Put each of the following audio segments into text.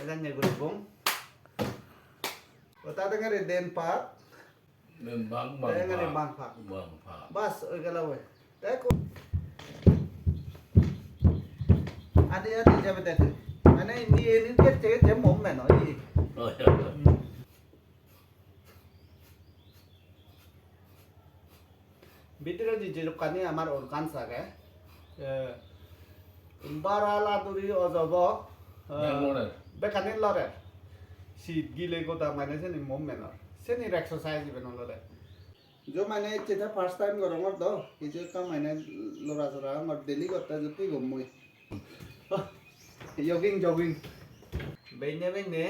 Kailannya gulbong. Bata dengar den pak. Den bang Dengar bang pak. Bang pak. Bas, oi kalau we. Teko. Ada jabe tadi. Mana ini ke je mom men oi. Oh ya. ভিতরে যে লোকানি আমার organ থাকে বারালা দুরি অজব বেকানি লরে শীত গিলে গোটা মানে সেনি movement সেনি exercise even লরে जो मैंने चेता फर्स्ट टाइम गरमर दो किजो का मैंने लोरा जोरा मर डेली करता जति गमुई जगिंग बेने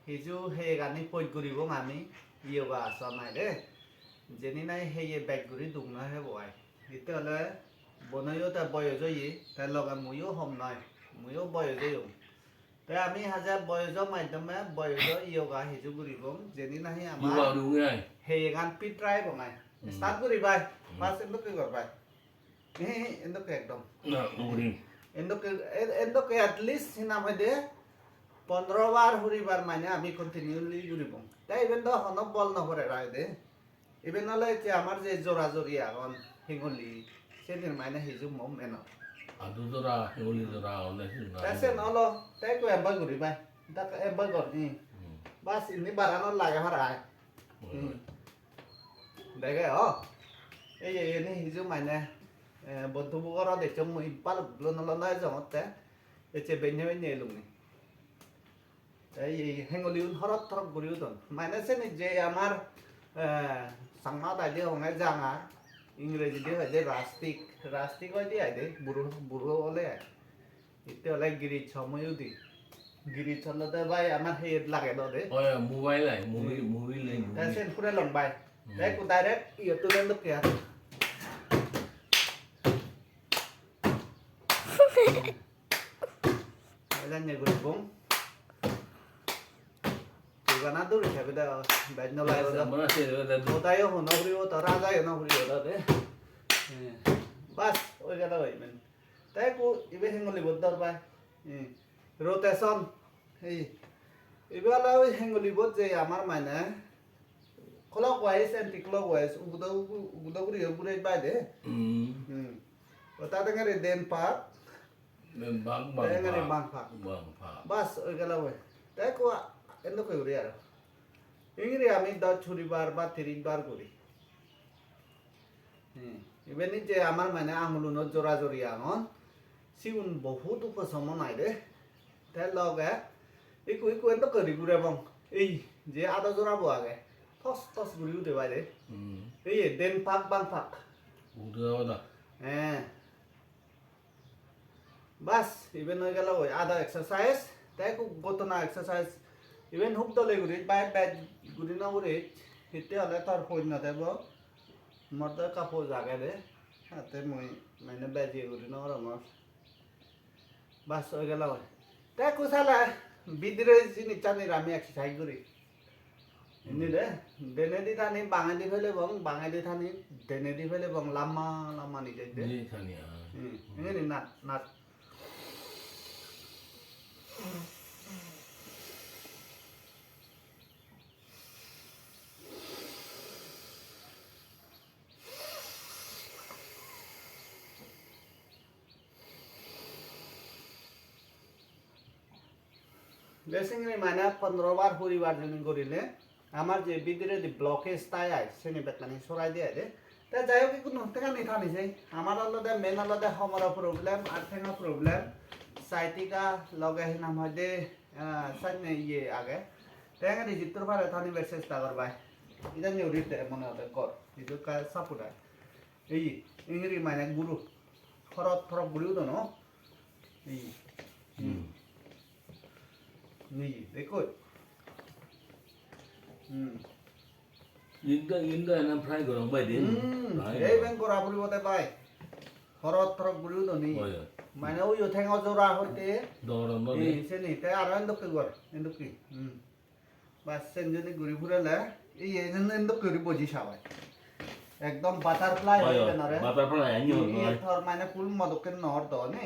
हिजो हे गानि पॉइंट करिबो आमी योगा आसनाय दे जेनि नाय हेये बैक गुरि दुंना हे बय इतले बनायो ता बय जयि ता लगा मुयो हमनाय मुयो बय जयो ता आमी हाजा बय ज माध्यमे बय ज योगा हिजो गुरिबो जेनि नाहि आमा हेये गान पि ट्राई बनाय स्टार्ट गुरिबाय पास एंदो के करबाय हे एंदो के एकदम ना गुरि एंदो के एटलिस्ट हिना मदे 15 बार हुरिबार माने आमी कन्टिन्यूली गुरिबो ता इभेन द हन बल न करे राय दे इभेन नालाय जे आमार जे जोरा जोरि आगन हिंगली सेनिर माने हिजु मम एनो आदु जोरा हिंगली जोरा ओने हिंगा तासे नलो ताय को एम्बा गुरिबाय दा एम्बा गरनि बास इनि बारानो लागे हराय देखे हो ए नि हिजु माने बंधु बगर दे चम इपाल ब्लो नलो नाय जमते एचे बेने लुंनि এই হেঙ্গলিউন হরত থরক গুরিউদন মানে সেনি যে আমার সাংমা দাইদে হঙে জাঙা ইংরেজি দিয়ে হইদে রাস্তিক হইদে আইদে বুড়ো হলে ইতে হলে গিরি ছময়ুদি গিরি ছলতে ভাই আমার হেড লাগে দে ওই মোবাইল আই মুভি লাই সেন পুরে লম্বাই তাই কো ডাইরেক্ট ইয়ে তুলেন তো কে Kailannya gulbong. Gana dulu siapa dah banyak nolai dah. mana sih ada Otayo hono huriyo, taraga yo no huriyo dah deh. Bas, oi kata oi men. Tapi ku ibe hengoli bodar bay. Rotation. Ibe ala oi hengoli bod je amar mana. Clockwise anti clockwise. Uguda huriyo burai bay deh. Ota dengar den pak. den bang Dengar bang pak. Bas, oi kata oi. Tapi ku and কই করি আর ইংরে আমি 10 ছুরি বার বা 30 বার করি ইবেনি যে আমার মানে আঙুলুন জোড়া জড়ি আমন সিউন বহুত উপশম নাই রে তাই লগে ইকু এন্দ করি গুরে বং এই যে আদা জোড়া বো আগে টস গুরিউ দে বাইরে এই দেন পাক বাং পাক উদাও না বাস ইবেন হই গেল ওই আদা এক্সারসাইজ তাই কু গতনা এক্সারসাইজ ইভেন হুক দলে গুৰি বাই গুৰি না গুৰি হিতে হলে তাৰ পইন না দেব মৰদ কাপো জাগে দে হাতে মই মানে বাজি গুৰি না ৰমৰ বাস হৈ গেল তে কুছালা বিদ্রে জিনি চানি আমি এক্সারসাইজ গুৰি ইনি দে দেনে দি থানি বাঙে দি ফেলে বং বাঙে দি থানি দেনে দি ফেলে বং লাম্মা নি দে নি থানি ইনি নাট बेसिकली माने 15 बार हुरी बार जन गरिले আমার যে বিদ্রে দি ব্লকেজ তাই আই সেনি বেতলানি সরাই দিয়ে দে তা যাইও কি কোনো টাকা নি থানি যাই আমার আলাদা মেন আলাদা হমরা প্রবলেম আর থেনা প্রবলেম সাইটিকা লগে হি নাম হদে সাইনে ইয়ে আগে তেঙ্গা দি জিত্তর পারে থানি বেসেস তাগর বাই ইদা নিউরিতে মনে হতে কর ইদু কা সাপুরা এই ইংরি মানে গুরু থরক গুরু দনো এই নি দেখো Indah enam fry gorong bay din. Ei ben gora buri bote bay. Horot trok buri do ni. Mane o yo theng o jora hote. Doron no ni. Se ni te aro endok ke gor. Endok ki. Bas sen joni guri phurele ei endok kori boji sabai. একদম butterfly হয়ে না রে butterfly আনি হল এই থর মানে ফুল মদকের নহর তো নি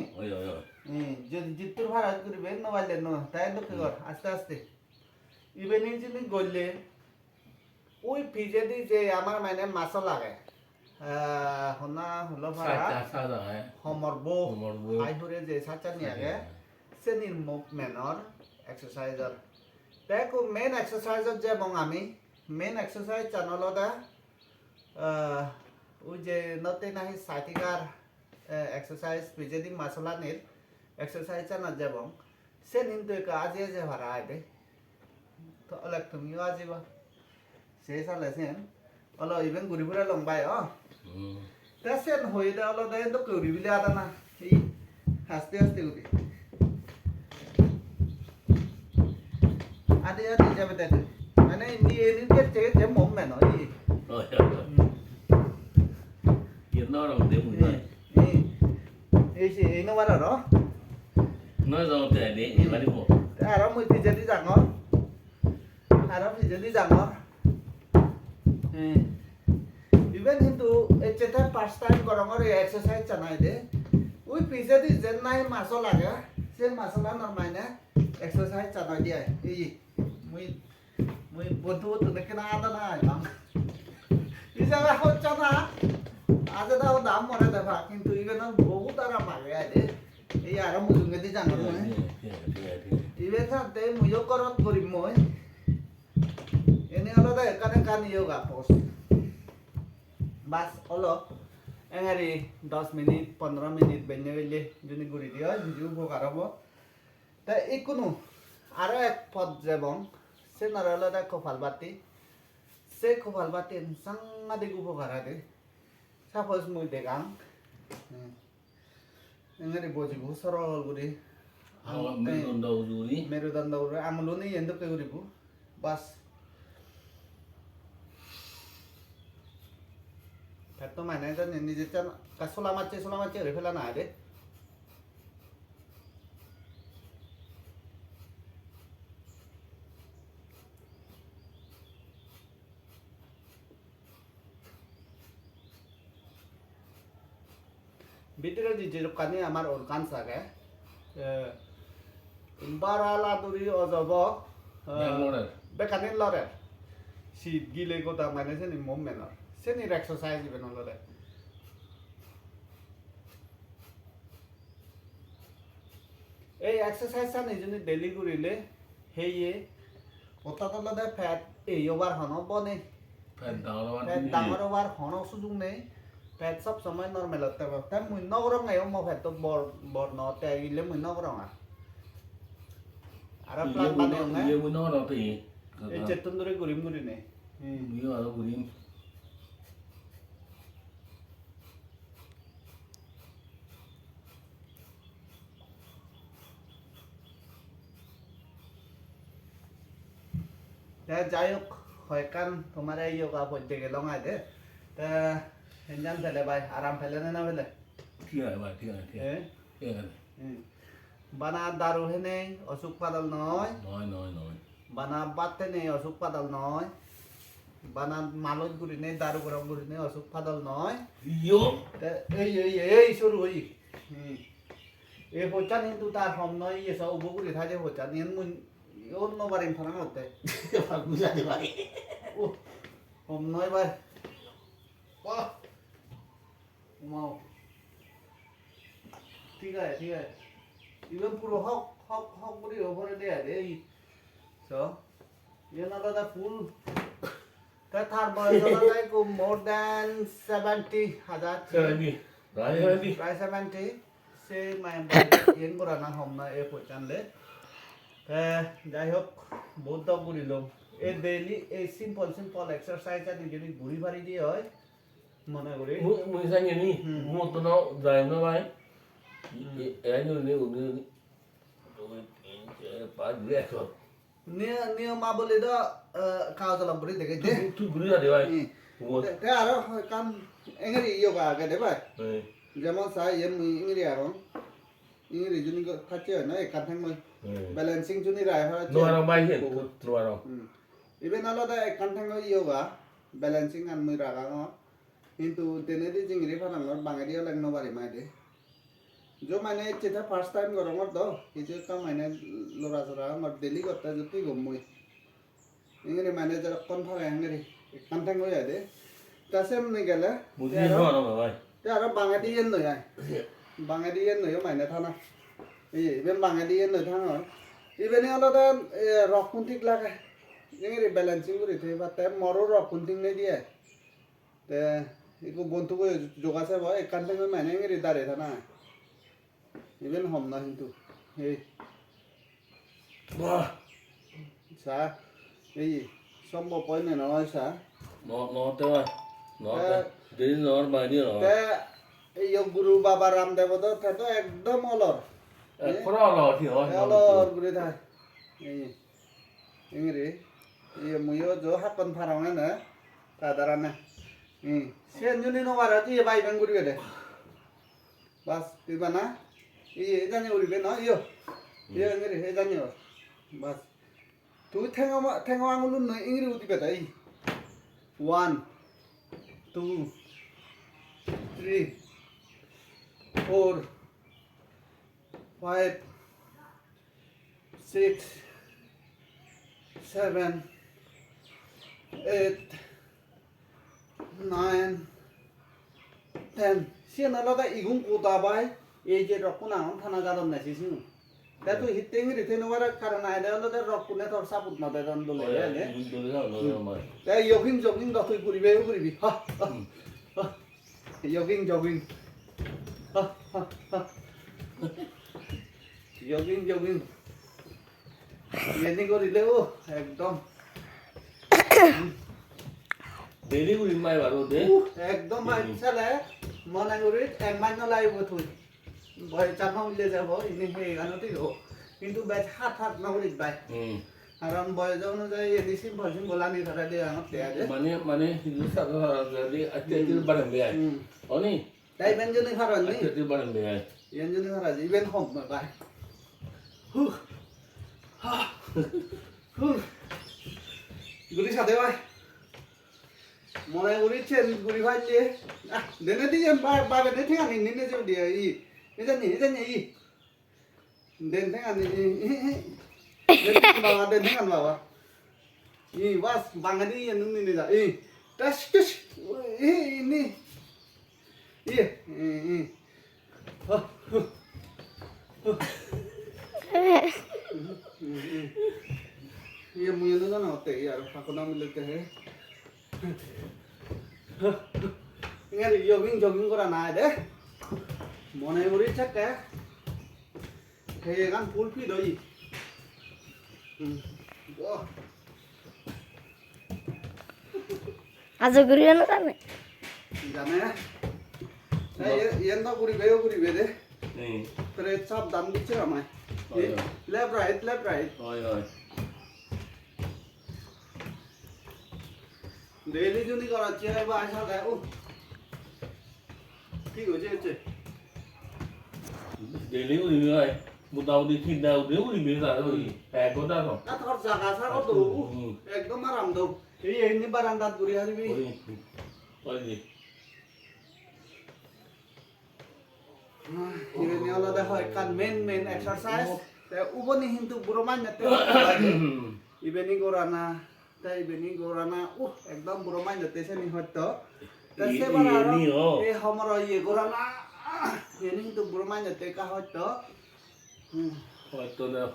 যদি জিত্তুর ভাড়া করিবে নবাইলে ন তাই দুঃখ কর আস্তে আস্তে ইভেনিং যদি গড়লে ওই ফিজেদি যে আমার মানে মাছও লাগে হনা হলো ভাড়া সমর্ব হাইহুরে যে সাচানি আগে সেনির মুভমেন্টর এক্সারসাইজর দেখো মেন এক্সারসাইজর যে এবং আমি মেন এক্সারসাইজ চ্যানেলটা ওই যে নতে নাহি সাইটিকার এক্সারসাইজ ফিজেদি মাসলানির এক্সারসাইজ চ্যানেল যে এবং সে নিন্তু আজে যে ভাড়া আইবে তো অলক তুমিও আজিবা সে সালেছেন অল ইভেন ঘুরি ফুরা লংবাই তা সেন হইলে অল দেয় তো করি বিলে আদা না এই হাসতে হাসতে ঘুরি আদে আদে যাবে দেখেন মানে এনি যে যে মুভমেন্ট হয় nó là một điểm mùi này এই nó bắt đó nó do thể để mà đi một đó mới thì đi rằng nó đó thì đi rằng nó even কিন্তু এটা ফার্স্ট টাইম গরমর এক্সারসাইজ চানাই দে ওই পিছে দি যেন নাই মাছ লাগে সে মাছলা নরমাই না এক্সারসাইজ চানাই দিয়ে এই মুই মুই বন্ধু তো দেখে না আদা না আইলাম এই জায়গা হচ্ছে না আজ দাও দাম মনে দেখা কিন্তু ইভেন বহুত আরাম লাগে আইলে এই আরাম মুজুঙ্গে দি জানো না ইভেন সাথে মুইও করত করি মই এনে হলো দা এখানে কান যোগা পোস বাস হলো এঙারি 10 মিনিট 15 মিনিট বেনে গেলে যদি গুড়ি দিও যদি উপকার হবো তা এই কোনো আরো এক পদ যেবং সে নরহলো দা কপাল বাতি সে কপাল বাতি সাংঘাতিক উপকার আছে সাপোজ মুই দেখাম এঙারি বজিবু সরল করে মেরুদণ্ড আমলুনি এন্দকে করিব বাস ফেটো মানে জানি নিজে কাসলা মাছে ওরে ফেলা না রে ভিতরে যে কানি আমার অর্গান থাকে বারালা দুরি অজব বেকানি লরে শীত গিলে গোটা মানে সেনি মুভমেন্টর সেনি এক্সারসাইজ ইভেন লরে এই এক্সারসাইজ সানি যদি ডেলি করিলে হেয়ে ওটাতলতে ফ্যাট এই ওভার হন বনে ফ্যাট ডাঙর ওভার হন সুযোগ নেই ফ্যাট সব সময় নরমাল হতে হবে তাই মুই নগরম নাই মো ফ্যাট তো বড় নতে গিলে মুই নগরম আর প্লান বানে না ये मुन्ना वाला तो ये এই চেতন ধরে গরিম গরি নেই ये वाला गुरीम যাই হোক হয় কান তোমার এই যোগা পড়তে গেল আইতে তা হেঞ্জান ফেলে ভাই আরাম ফেলে না ফেলে ठीक है भाई ठीक है ठीक है বানা দারু হেনে অসুখ পাদল নয় নয় বানা বাতে নেই অসুখ পাদল নয় বানা মালত গুড়ি নেই দারু গরম গুড়ি নেই অসুখ পাদল নয় यो এই শুরু হই এই হচ্ছান কিন্তু তার হম নয় ইয়ে সব উপগুড়ি থাকে হচ্ছান এন মুন অন্য বারে ফানা হতে बुझाते भाई ও হম নয় ভাই বাহ মাও ঠিক আছে 이건 পুরো হক করে ওপরে দেয়া রে সো এনাটা ফুল তা থার বয়সটা তাই কো মোর দ্যান 70,000 প্রায় 70 সে মাই এন করা না হম না এ পচানলে যাই হোক বহুত ঘুরিল এই ডেইলি এই সিম্পল এক্সারসাইজ যদি যদি ঘুরি ফারি দিয়ে হয় মনে করি मुझे सांगे नहीं वो तो ना ड्राइव ना भाई এই নে উনি 2 3 4 5 6 নিয়মাবলী তো খাওয়া চলা করে দেখে দে তুই ঘুরে যা দে ভাই তে আরো কাম এঙ্গরি যোগা আগে দে ভাই যেমন সাই এম ইংরি আরো ইংরি জুনি খাচ্ছে না একান থাং মই ব্যালেন্সিং জুনি রাই হয় নোয়ারো ভাই হে নোয়ারো ইভেন আলাদা একান থাং যোগা ব্যালেন্সিং আন মই রাগা কিন্তু তেনে দি জিংরি ফানাঙ্গর বাঙালি লাগনো বারি মাই দে जो मैंने चिथा फर्स्ट टाइम गरमर दो इजे का मैंने लोरा जरा मर डेली करता जति गमुई इंगरे मैंने जरा कौन था इंगरे कंटेंट हो जाए तसे नहीं गले मुझे नो ना भाई ते आरो बांगादियन नो याय बांगादियन नो मैंने थाना ये बेन बांगादियन नो थाना इबेनि अलदा रक कुंटिक लागे इंगरे बैलेंसिंग करे थे बाते मरो रक कुंटिंग नहीं दिए ते इको बंतु को जोगासे बा एक कंटेंट में मैंने इंगरे दारे थाना इबेन हम ना हिंतु ए वाह सा ए सम्भव पॉइंट ना सा nó thế rồi nó đến nó bài đi rồi ते यो गुरु बाबा रामदेव तो थे तो एकदम अलर có đó rồi thì rồi अलर गुरु था इंगरे ये मुयो जो हापन फारांगा ना तादाराना सेन जुनी नो वारा ती बाई बन गुरु दे बस तिबाना ये जाने उरी बे ना यो ये इंगरे हे जाने बस तू थेंगा आंगुलु न इंगरे उती बेटा 1 2 3 4 5 6 7 8 9 10 sian alada igung kuta bai eje rokuna on thana garon na sisu ta tu hitting ri theno wara karana ida alada rokune thor saput na da don dole ne ta jogging da tu puribe ha jogging ha jogging ये नहीं करी ले वो एकदम daily को रिमाइ बारो दे एकदम अच्छा ले मन आगुरी एक माइनो लाइव थु भय चाफाउ ले जाबो इनि हे गानति हो किंतु बैच हाथ ना करि बाय कारण भय जाउनु जाय एनि सिम्पल लानि थारा दे आन ते आदे माने हिजु साग दे अत्यति बारन बे अनि दाइ बेनजनि फारन नि अत्यति बारन बे येनजनि फारा जी बेन हम बाय गुरी साथे बाय मने गुरी चेन गुरी भाई जे देने दिए बा बेने थेगा नि ने जो दिए ई एजनि ई देन थेगा नि देन बाबा देन थेगा बाबा ई बस बांगादि येन नि जा ई टस टस ई नि ई ये मुझे तो ना होते यार फाकुना मिलते हैं यार jogging करा ना है दे मने उरी चक है ये kan full feed होई आज गुरिया ना जाने ये ना गुरी बे दे नहीं फिर सब दाम दिखे हमें लेफ्ट राइट ओय डेली जो नहीं करा चाहिए वो ऐसा है ओ ठीक हो जाए डेली को रिमाइ बुदाउ दी थी दाउ दे को रिमाइ जा रही है को दा तो ना थोड़ा जगह सा को तो एकदम आराम दो ये नहीं बरामदा पूरी हरी भी ओय जी ये नहीं वाला देखो एक kan main exercise ते ऊपर नहीं हिंदू बुरोमान जाते इबेनी गोराना ते इबेनी गोराना एकदम बुरोमान जाते से नहीं होता तसे बारा ये हमारा ये गोराना ये नहीं तो बुरोमान जाते का होता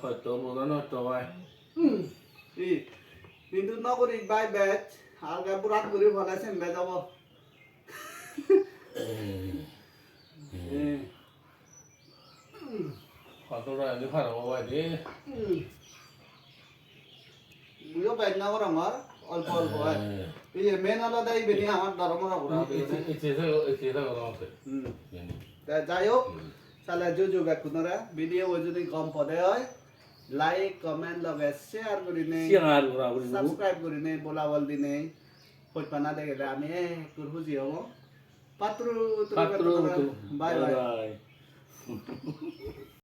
होतो मोना तो भाई ई हिंदू ना करी बाय बैच आगे बुरात करी भला से बे जाबो होतो रा नि फारा बाय दे मुझे बैठना को रंगा अल्प है ये मेन वाला दाई बेनी हमार धर्मरा पूरा इसे करो से जायो साला जो बैकुनरा वीडियो वजनी कम पदे है लाइक कमेंट लगे शेयर करिने सब्सक्राइब करिने बोलावल दिने पटपना देगे आमी कुरहुजी हो पात्रु बाय बाय